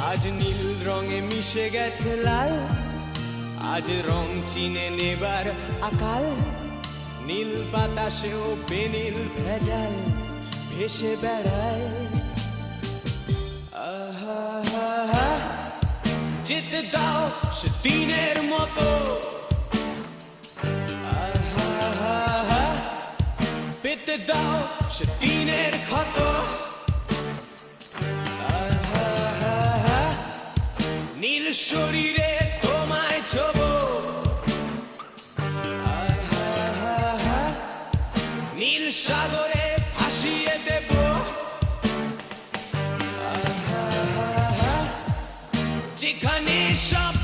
আজ নীল রঙে মিশে গেছে লাল, আজ রং চিনে নেবার আকাল। নীল বাতাসেও বেনীল ভেজাল ভেসে বেড়ায়। আহা, যেতে দাও সে দিনের মতো। আহা, পেতে দাও সে দিনের ক্ষত। আহা, নীল শরীরে তোমায় ছোব। আহা, নীল সাগরে ভাসিয়ে দেব। যেখানে সব